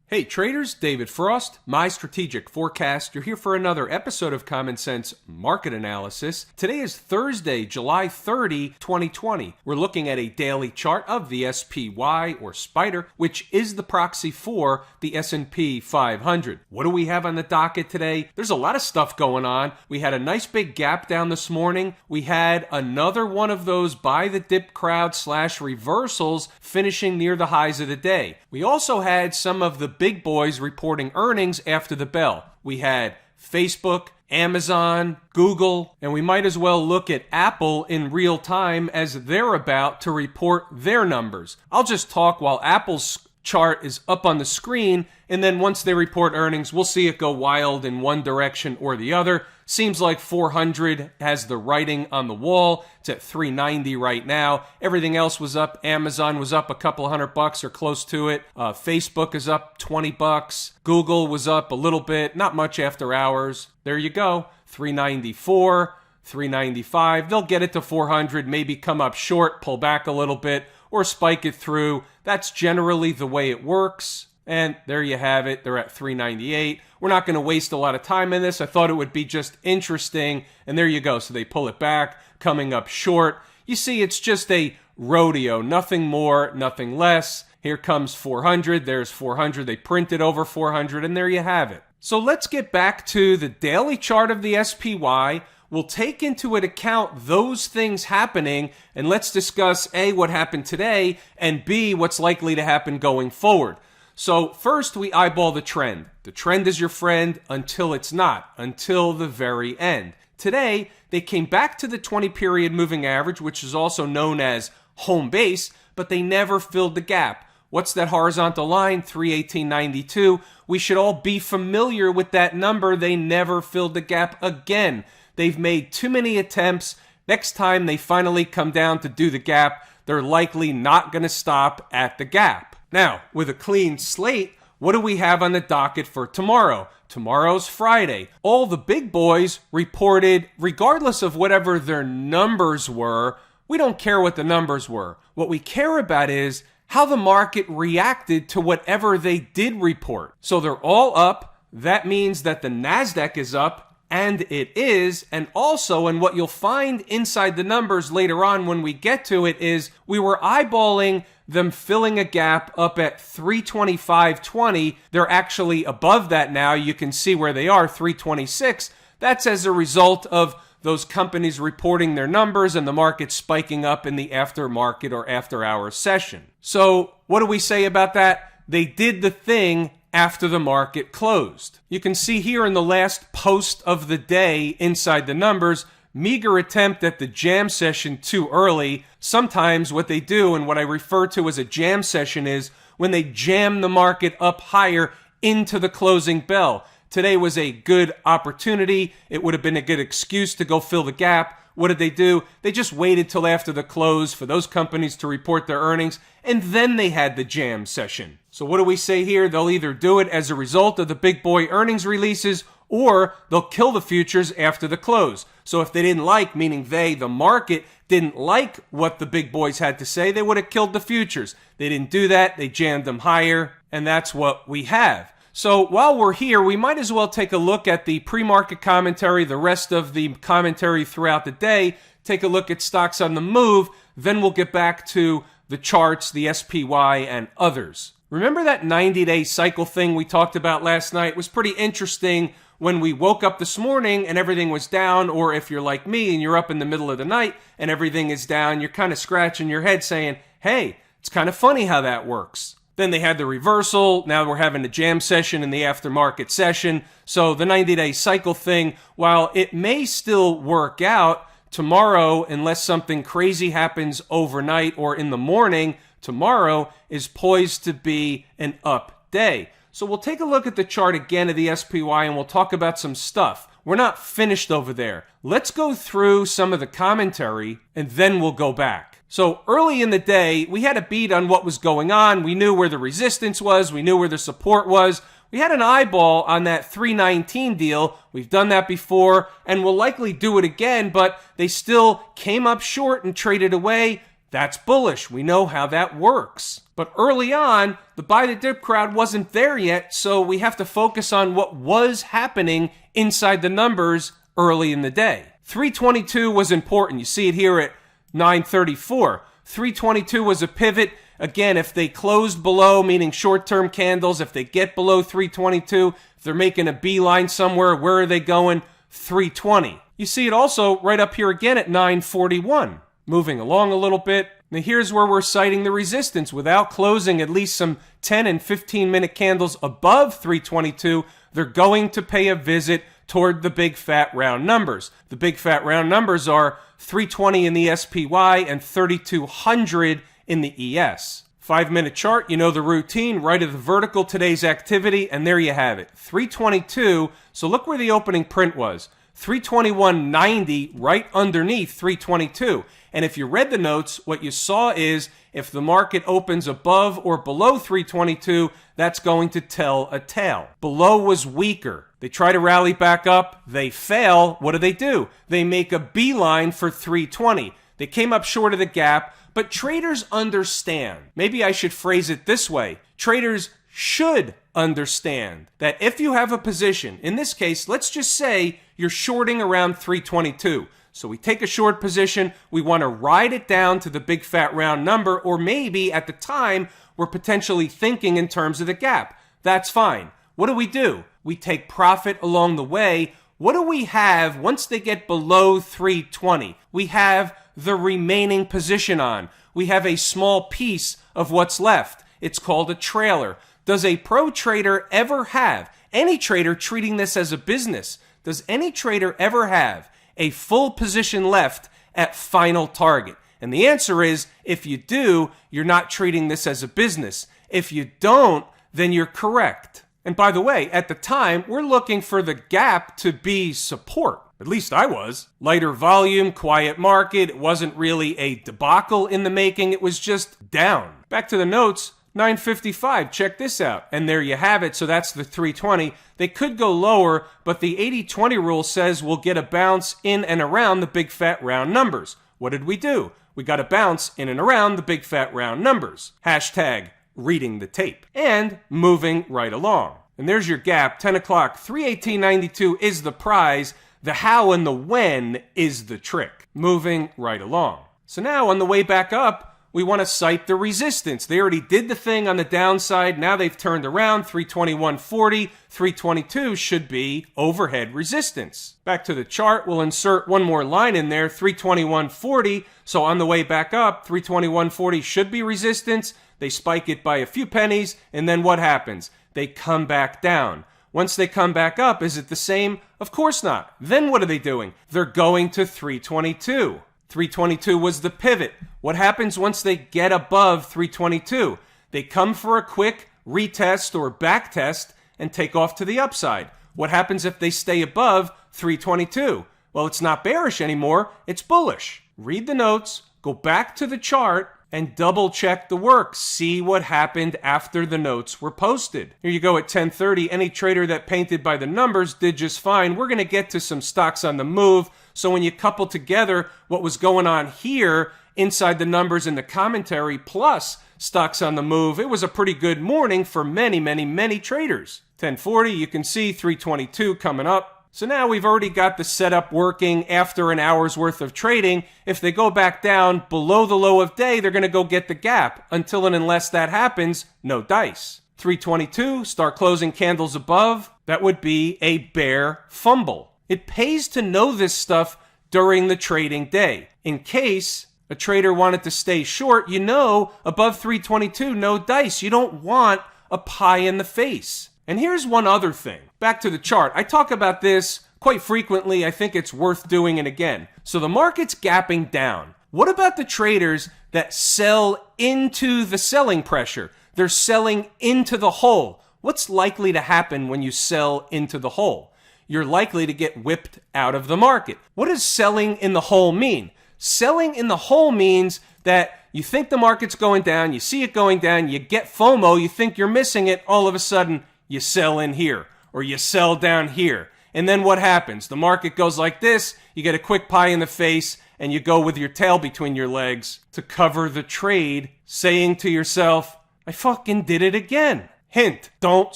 Hey traders, David Frost, my strategic forecast. You're here for another episode of Common Sense Market Analysis. Today is Thursday, July 30, 2020. We're looking at a daily chart of the SPY or Spider, which is the proxy for the S&P 500. What do we have on the docket today? There's a lot of stuff going on. We had a nice big gap down this morning. We had another one of those buy the dip crowd / reversals finishing near the highs of the day. We also had some of the big boys reporting earnings after the bell. We had Facebook, Amazon, Google, and we might as well look at Apple in real time as they're about to report their numbers. I'll just talk while Apple's chart is up on the screen, and then once they report earnings, we'll see it go wild in one direction or the other. Seems like 400 has the writing on the wall. It's at 390 right now. Everything else was up. Amazon was up a couple $100 or close to it. Facebook is up $20. Google was up a little bit, not much after hours. There you go. 394, 395. They'll get it to 400, maybe come up short, pull back a little bit, or spike it through. That's generally the way it works. And there you have it. They're at 398. We're not going to waste a lot of time in this. I thought it would be just interesting. And there you go. So they pull it back, coming up short. You see, it's just a rodeo. Nothing more, nothing less. Here comes 400. There's 400. They printed over 400. And there you have it. So let's get back to the daily chart of the SPY. We'll take into account those things happening, and let's discuss A, what happened today, and B, what's likely to happen going forward. So first, we eyeball the trend. The trend is your friend until it's not, until the very end. Today, they came back to the 20-period moving average, which is also known as home base, but they never filled the gap. What's that horizontal line? 318.92. We should all be familiar with that number. They never filled the gap again. They've made too many attempts. Next time they finally come down to do the gap, they're likely not going to stop at the gap. Now, with a clean slate, what do we have on the docket for tomorrow? Tomorrow's Friday. All the big boys reported, regardless of whatever their numbers were. We don't care what the numbers were. What we care about is how the market reacted to whatever they did report. So they're all up. That means that the NASDAQ is up. And it is, and also, and what you'll find inside the numbers later on when we get to it is we were eyeballing them filling a gap up at 325.20. They're actually above that now. You can see where they are, 326. That's as a result of those companies reporting their numbers and the market spiking up in the aftermarket or after-hours session. So what do we say about that? They did the thing after the market closed. You can see here in the last post of the day inside the numbers, meager attempt at the jam session too early. Sometimes what they do, and what I refer to as a jam session, is when they jam the market up higher into the closing bell. Today was a good opportunity. It would have been a good excuse to go fill the gap. What did they do? They just waited till after the close for those companies to report their earnings, and then they had the jam session. So what do we say here? They'll either do it as a result of the big boy earnings releases, or they'll kill the futures after the close. So if they didn't like, meaning they, the market, didn't like what the big boys had to say, they would have killed the futures. They didn't do that. They jammed them higher, and that's what we have. So while we're here, we might as well take a look at the pre-market commentary, the rest of the commentary throughout the day, take a look at stocks on the move, then we'll get back to the charts, the SPY, and others. Remember that 90-day cycle thing we talked about last night? It was pretty interesting when we woke up this morning and everything was down, or if you're like me and you're up in the middle of the night and everything is down, you're kind of scratching your head saying, hey, it's kind of funny how that works. Then they had the reversal. Now we're having a jam session in the aftermarket session. So the 90-day cycle thing, while it may still work out tomorrow, unless something crazy happens overnight or in the morning, tomorrow is poised to be an up day. So we'll take a look at the chart again of the SPY and we'll talk about some stuff. We're not finished over there. Let's go through some of the commentary and then we'll go back. So early in the day, we had a beat on what was going on. We knew where the resistance was. We knew where the support was. We had an eyeball on that 319 deal. We've done that before and we'll likely do it again, but they still came up short and traded away. That's bullish. We know how that works. But early on, the buy the dip crowd wasn't there yet, so we have to focus on what was happening inside the numbers early in the day. 322 was important. You see it here at 934. 322 was a pivot. Again, if they closed below, meaning short-term candles, if they get below 322, if they're making a beeline somewhere, where are they going? 320. You see it also right up here again at 941. Moving along a little bit. Now here's where we're citing the resistance. Without closing at least some 10 and 15-minute candles above 322, they're going to pay a visit toward the big fat round numbers. The big fat round numbers are 320 in the SPY and 3200 in the ES. 5-minute chart, you know the routine, right of the vertical, today's activity, and there you have it. 322, so look where the opening print was. 321.90 right underneath 322. And if you read the notes, what you saw is if the market opens above or below 322, that's going to tell a tale. Below was weaker. They try to rally back up. They fail. What do? They make a beeline for 320. They came up short of the gap, but traders understand. Maybe I should phrase it this way. Traders should understand that if you have a position, in this case, let's just say you're shorting around 322. So we take a short position, we want to ride it down to the big fat round number, or maybe at the time we're potentially thinking in terms of the gap. That's fine. What do? We take profit along the way. What do we have once they get below 320? We have the remaining position on. We have a small piece of what's left. It's called a trailer. Does a pro trader ever have, any trader treating this as a business, does any trader ever have a full position left at final target? And the answer is, if you do, you're not treating this as a business. If you don't, then you're correct. And by the way, at the time, we're looking for the gap to be support. At least I was. Lighter volume, quiet market. It wasn't really a debacle in the making. It was just down. Back to the notes. 955, check this out. And there you have it. So that's the 320. They could go lower, but the 80-20 rule says we'll get a bounce in and around the big fat round numbers. What did we do? We got a bounce in and around the big fat round numbers. Hashtag reading the tape. And moving right along. And there's your gap. 10 o'clock. 318.92 is the prize. The how and the when is the trick. Moving right along. So now on the way back up, we want to cite the resistance. They already did the thing on the downside. Now they've turned around. 321.40, 322 should be overhead resistance. Back to the chart, we'll insert one more line in there, 321.40. So on the way back up, 321.40 should be resistance. They spike it by a few pennies, and then what happens? They come back down. Once they come back up, is it the same? Of course not. Then what are they doing? They're going to 322. 322 was the pivot. What happens once they get above 322? They come for a quick retest or back test and take off to the upside. What happens if they stay above 322? Well, it's not bearish anymore, it's bullish. Read the notes, go back to the chart, and double check the work. See what happened after the notes were posted. Here you go at 10:30. Any trader that painted by the numbers did just fine. We're going to get to some stocks on the move. So when you couple together what was going on here inside the numbers in the commentary plus stocks on the move, it was a pretty good morning for many traders. 10:40, you can see 322 coming up. So now we've already got the setup working after an hour's worth of trading. If they go back down below the low of day, they're going to go get the gap. Until and unless that happens, no dice. 322, start closing candles above. That would be a bear fumble. It pays to know this stuff during the trading day. In case a trader wanted to stay short, you know above 322, no dice. You don't want a pie in the face. And here's one other thing. Back to the chart. I talk about this quite frequently. I think it's worth doing it again. So the market's gapping down. What about the traders that sell into the selling pressure? They're selling into the hole. What's likely to happen when you sell into the hole? You're likely to get whipped out of the market. What does selling in the hole mean? Selling in the hole means that you think the market's going down, you see it going down, you get FOMO, you think you're missing it, all of a sudden you sell in here or you sell down here. And then what happens? The market goes like this, you get a quick pie in the face, and you go with your tail between your legs to cover the trade, saying to yourself, I fucking did it again. Hint, don't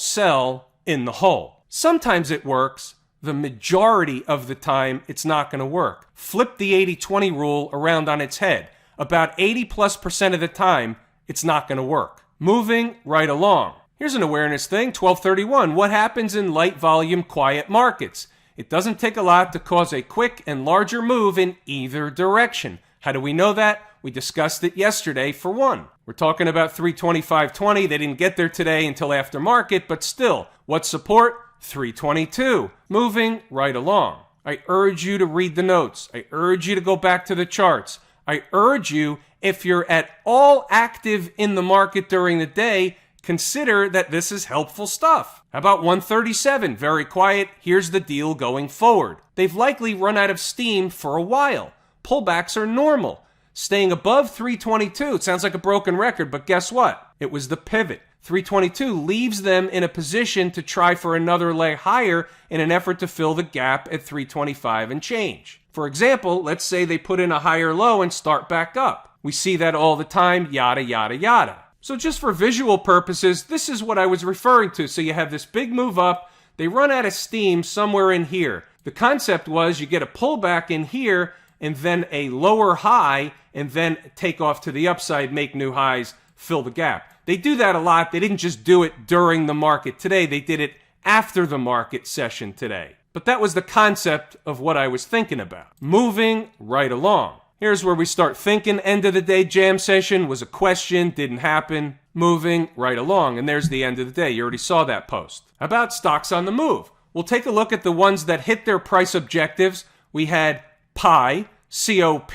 sell in the hole. Sometimes it works. The majority of the time, it's not going to work. Flip the 80-20 rule around on its head. About 80+% of the time, it's not going to work. Moving right along. Here's an awareness thing, 1231. What happens in light volume, quiet markets? It doesn't take a lot to cause a quick and larger move in either direction. How do we know that? We discussed it yesterday for one. We're talking about 325.20. They didn't get there today until after market, but still, what support? 322. Moving right along. I urge you to read the notes. I urge you to go back to the charts. I urge you, if you're at all active in the market during the day, consider that this is helpful stuff. How about 137? Very quiet. Here's the deal going forward. They've likely run out of steam for a while. Pullbacks are normal. Staying above 322, it sounds like a broken record, but guess what? It was the pivot. 322 leaves them in a position to try for another leg higher in an effort to fill the gap at 325 and change. For example, let's say they put in a higher low and start back up. We see that all the time, yada, yada, yada. So just for visual purposes, this is what I was referring to. So you have this big move up. They run out of steam somewhere in here. The concept was you get a pullback in here and then a lower high and then take off to the upside, make new highs, fill the gap. They do that a lot. They didn't just do it during the market today. They did it after the market session today. But that was the concept of what I was thinking about. Moving right along. Here's where we start thinking. End of the day jam session was a question, didn't happen. Moving right along. And there's the end of the day. You already saw that post. How about stocks on the move? We'll take a look at the ones that hit their price objectives. We had Pi, COP,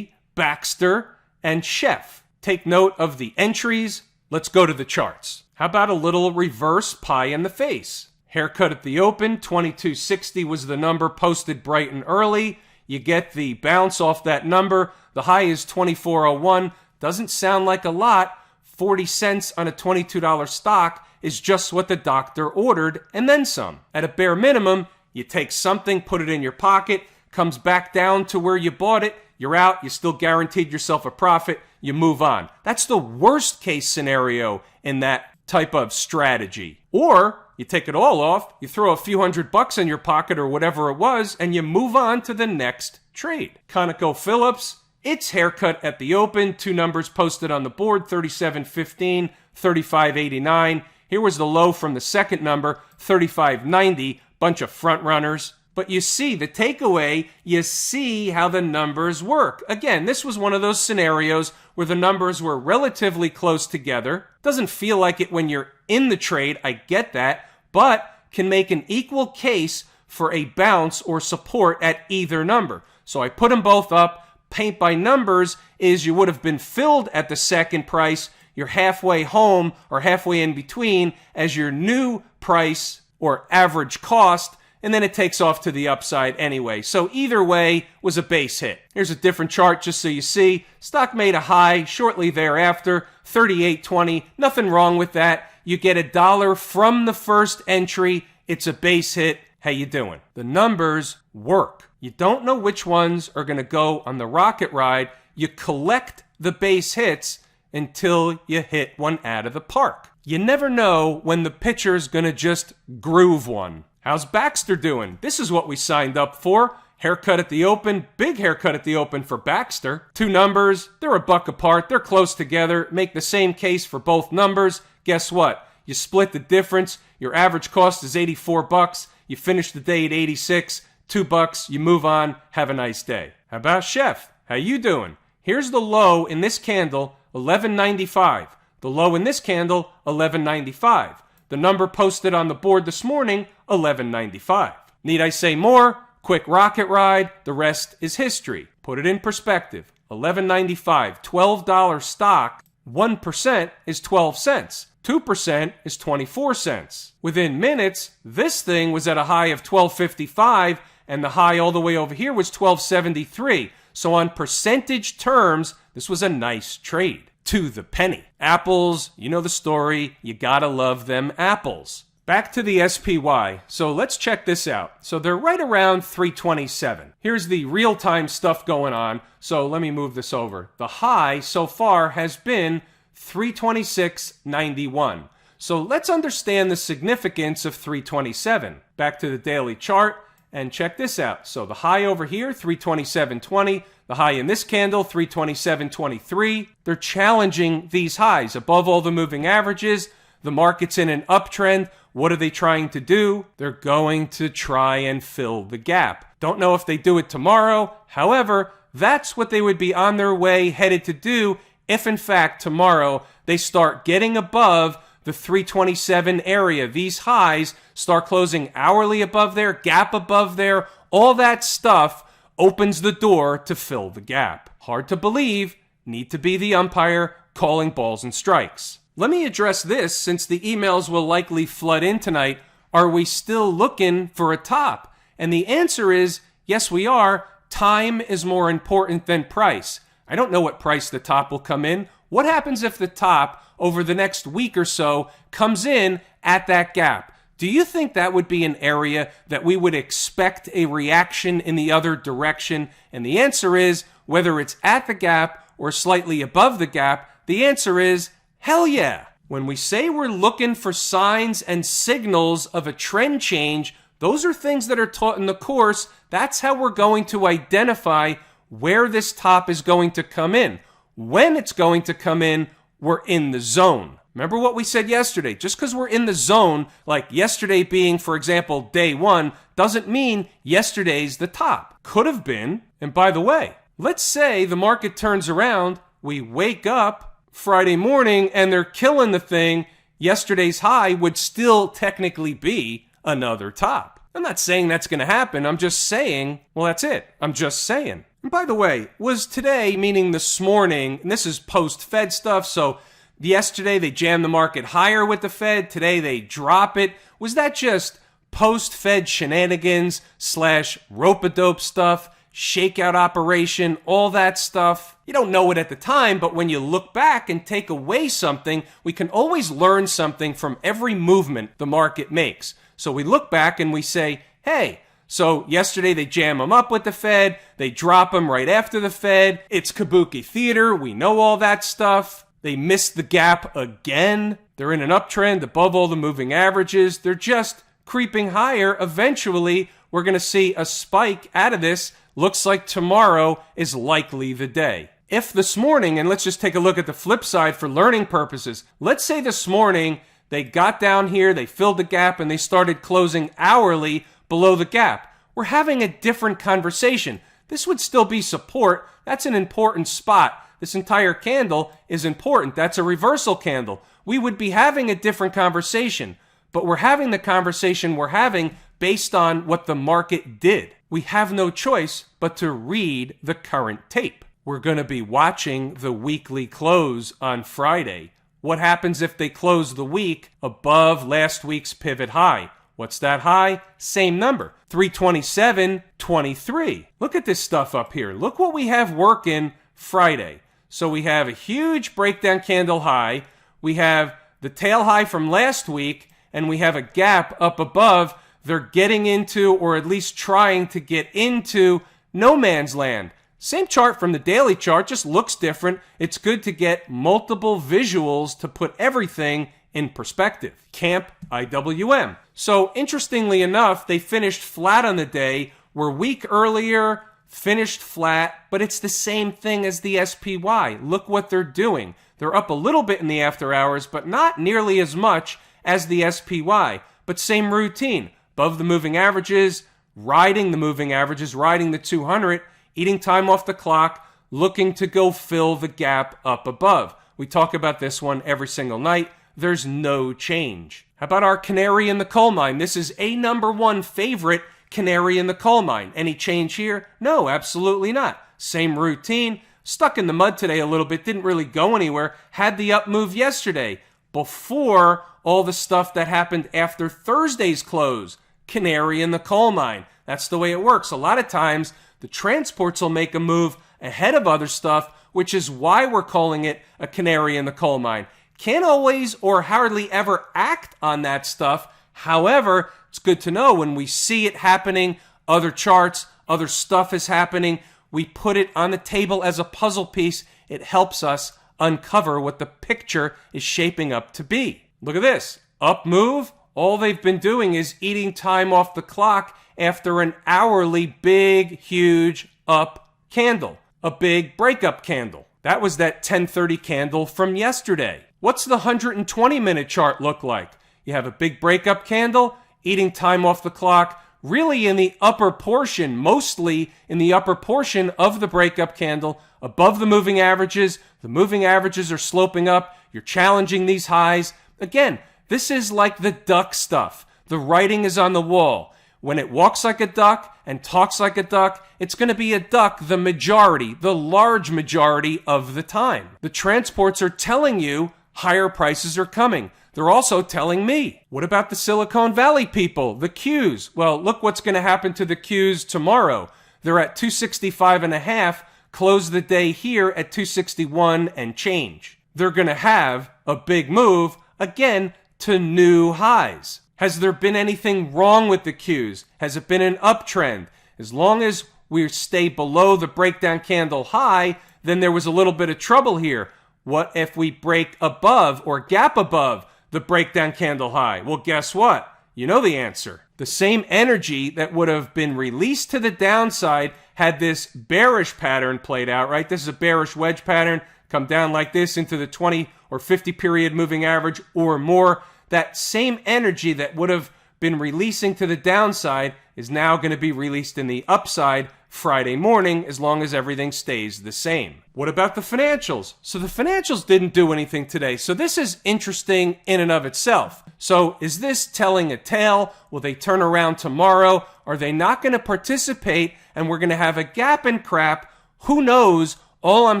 Baxter, and Chef. Take note of the entries. Let's go to the charts. How about a little reverse pie in the face? Haircut at the open, 2260 was the number posted bright and early. You get the bounce off that number. The high is 2401. Doesn't sound like a lot. 40 cents on a $22 stock is just what the doctor ordered and then some. At a bare minimum, you take something, put it in your pocket, comes back down to where you bought it, you're out, you still guaranteed yourself a profit, you move on. That's the worst case scenario in that type of strategy. Or you take it all off, you throw a few $100 in your pocket or whatever it was, and you move on to the next trade. ConocoPhillips, its haircut at the open, two numbers posted on the board, 37.15, 35.89. Here was the low from the second number, 35.90, bunch of front runners. But you see, the takeaway, you see how the numbers work. Again, this was one of those scenarios where the numbers were relatively close together. Doesn't feel like it when you're in the trade, I get that, but can make an equal case for a bounce or support at either number. So I put them both up. Paint by numbers is you would have been filled at the second price. You're halfway home or halfway in between as your new price or average cost, and then it takes off to the upside anyway. So either way was a base hit. Here's a different chart just so you see. Stock made a high shortly thereafter, 38.20. Nothing wrong with that. You get $1 from the first entry. It's a base hit. How you doing? The numbers work. You don't know which ones are going to go on the rocket ride. You collect the base hits until you hit one out of the park. You never know when the pitcher's going to just groove one. How's Baxter doing? This is what we signed up for. Haircut at the open, big haircut at the open for Baxter. Two numbers, they're $1 apart, they're close together. Make the same case for both numbers. Guess what? You split the difference. Your average cost is $84. You finish the day at 86, $2. You move on. Have a nice day. How about Chef? How you doing? Here's the low in this candle, $11.95. The low in this candle, $11.95. The number posted on the board this morning, $11.95. Need I say more? Quick rocket ride. The rest is history. Put it in perspective. $11.95, $12 stock, 1% is 12 cents. 2% is 24 cents. Within minutes, this thing was at a high of $12.55, and the high all the way over here was $12.73. So on percentage terms, this was a nice trade. To the penny. Apples, you know the story. You gotta love them apples. Back to the SPY. So let's check this out. So they're right around 327. Here's the real-time stuff going on. So let me move this over. The high so far has been 326.91. So let's understand the significance of 327. Back to the daily chart and check this out. So the high over here, 327.20. The high in this candle, 327.23. They're challenging these highs above all the moving averages. The market's in an uptrend. What are they trying to do? They're going to try and fill the gap. Don't know if they do it tomorrow. However, that's what they would be on their way headed to do if, in fact, tomorrow they start getting above the 327 area. These highs start closing hourly above there, gap above there. All that stuff opens the door to fill the gap. Hard to believe. Need to be the umpire calling balls and strikes. Let me address this since the emails will likely flood in tonight. Are we still looking for a top? And the answer is yes, we are. Time is more important than price. I don't know what price the top will come in. What happens if the top over the next week or so comes in at that gap? Do you think that would be an area that we would expect a reaction in the other direction? And the answer is, whether it's at the gap or slightly above the gap, the answer is hell yeah. When we say we're looking for signs and signals of a trend change, those are things that are taught in the course. That's how we're going to identify where this top is going to come in. When it's going to come in, we're in the zone. Remember what we said yesterday. Just because we're in the zone, like yesterday being, for example, day one, doesn't mean yesterday's the top. Could have been. And by the way, let's say the market turns around, we wake up Friday morning and they're killing the thing. Yesterday's high would still technically be another top. I'm not saying that's going to happen. I'm just saying, well, that's it. I'm just saying. And by the way, was today, meaning this morning, and this is post-Fed stuff, so yesterday they jammed the market higher with the Fed. Today they drop it. Was that just post-Fed shenanigans / rope-a-dope stuff, shakeout operation, all that stuff? You don't know it at the time, but when you look back and take away something, we can always learn something from every movement the market makes. So we look back and we say, hey, so yesterday they jam them up with the Fed. They drop them right after the Fed. It's kabuki theater. We know all that stuff. They missed the gap again. They're in an uptrend above all the moving averages. They're just creeping higher. Eventually, we're going to see a spike out of this. Looks like tomorrow is likely the day. If this morning, and let's just take a look at the flip side for learning purposes. Let's say this morning they got down here, they filled the gap, and they started closing hourly below the gap. We're having a different conversation. This would still be support. That's an important spot. This entire candle is important. That's a reversal candle. We would be having a different conversation, but we're having the conversation we're having based on what the market did. We have no choice but to read the current tape. We're going to be watching the weekly close on Friday. What happens if they close the week above last week's pivot high? What's that high? Same number, 327.23. Look at this stuff up here. Look what we have working Friday. So we have a huge breakdown candle high. We have the tail high from last week, and we have a gap up above. They're getting into, or at least trying to get into, no man's land. Same chart from the daily chart, just looks different. It's good to get multiple visuals to put everything in perspective. Camp IWM. So interestingly enough, they finished flat on the day. We're a week earlier, finished flat, but it's the same thing as the SPY. Look what they're doing. They're up a little bit in the after hours, but not nearly as much as the SPY. But same routine. Above the moving averages, riding the moving averages, riding the 200, eating time off the clock, looking to go fill the gap up above. We talk about this one every single night. There's no change. How about our canary in the coal mine? This is a number one favorite canary in the coal mine. Any change here? No, absolutely not. Same routine. Stuck in the mud today a little bit. Didn't really go anywhere. Had the up move yesterday before all the stuff that happened after Thursday's close. Canary in the coal mine. That's the way it works. A lot of times the transports will make a move ahead of other stuff, which is why we're calling it a canary in the coal mine. Can't always or hardly ever act on that stuff. However, it's good to know when we see it happening, other charts, other stuff is happening, we put it on the table as a puzzle piece. It helps us uncover what the picture is shaping up to be. Look at this. Up move. All they've been doing is eating time off the clock after an hourly big, huge up candle. A big breakup candle. That was that 10:30 candle from yesterday. What's the 120-minute chart look like? You have a big breakup candle, eating time off the clock, really in the upper portion, mostly in the upper portion of the breakup candle, above the moving averages. The moving averages are sloping up. You're challenging these highs. Again, this is like the duck stuff. The writing is on the wall. When it walks like a duck and talks like a duck, it's going to be a duck the majority, the large majority of the time. The transports are telling you higher prices are coming. They're also telling me. What about the Silicon Valley people, the Qs? Well, look what's going to happen to the Qs tomorrow. They're at 265.5, close the day here at 261 and change. They're going to have a big move, again, to new highs. Has there been anything wrong with the Qs? Has it been an uptrend? As long as we stay below the breakdown candle high, then there was a little bit of trouble here. What if we break above or gap above the breakdown candle high? Well, guess what? You know the answer. The same energy that would have been released to the downside had this bearish pattern played out, right? This is a bearish wedge pattern. Come down like this into the 20 or 50 period moving average or more. That same energy that would have been releasing to the downside is now going to be released in the upside Friday morning as long as everything stays the same. What about the financials? So the financials didn't do anything today. So this is interesting in and of itself. So is this telling a tale? Will they turn around tomorrow? Are they not going to participate and we're going to have a gap and crap? Who knows? All I'm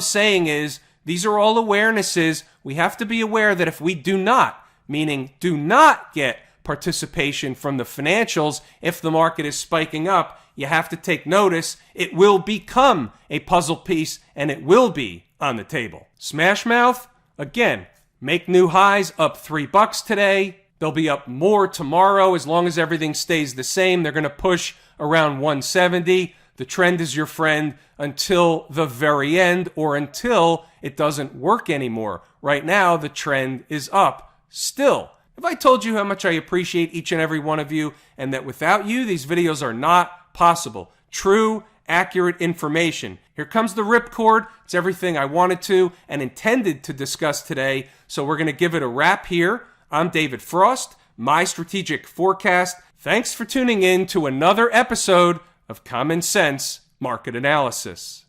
saying is these are all awarenesses. We have to be aware that if we do not, meaning do not get participation from the financials, if the market is spiking up, you have to take notice. It will become a puzzle piece and it will be on the table. Smash mouth, again, make new highs, up $3 today. They'll be up more tomorrow as long as everything stays the same. They're going to push around 170. The trend is your friend until the very end or until it doesn't work anymore. Right now, the trend is up still. Have I told you how much I appreciate each and every one of you and that without you, these videos are not possible? True, accurate information. Here comes the ripcord. It's everything I wanted to and intended to discuss today. So we're going to give it a wrap here. I'm David Frost, my strategic forecast. Thanks for tuning in to another episode of Common Sense Market Analysis.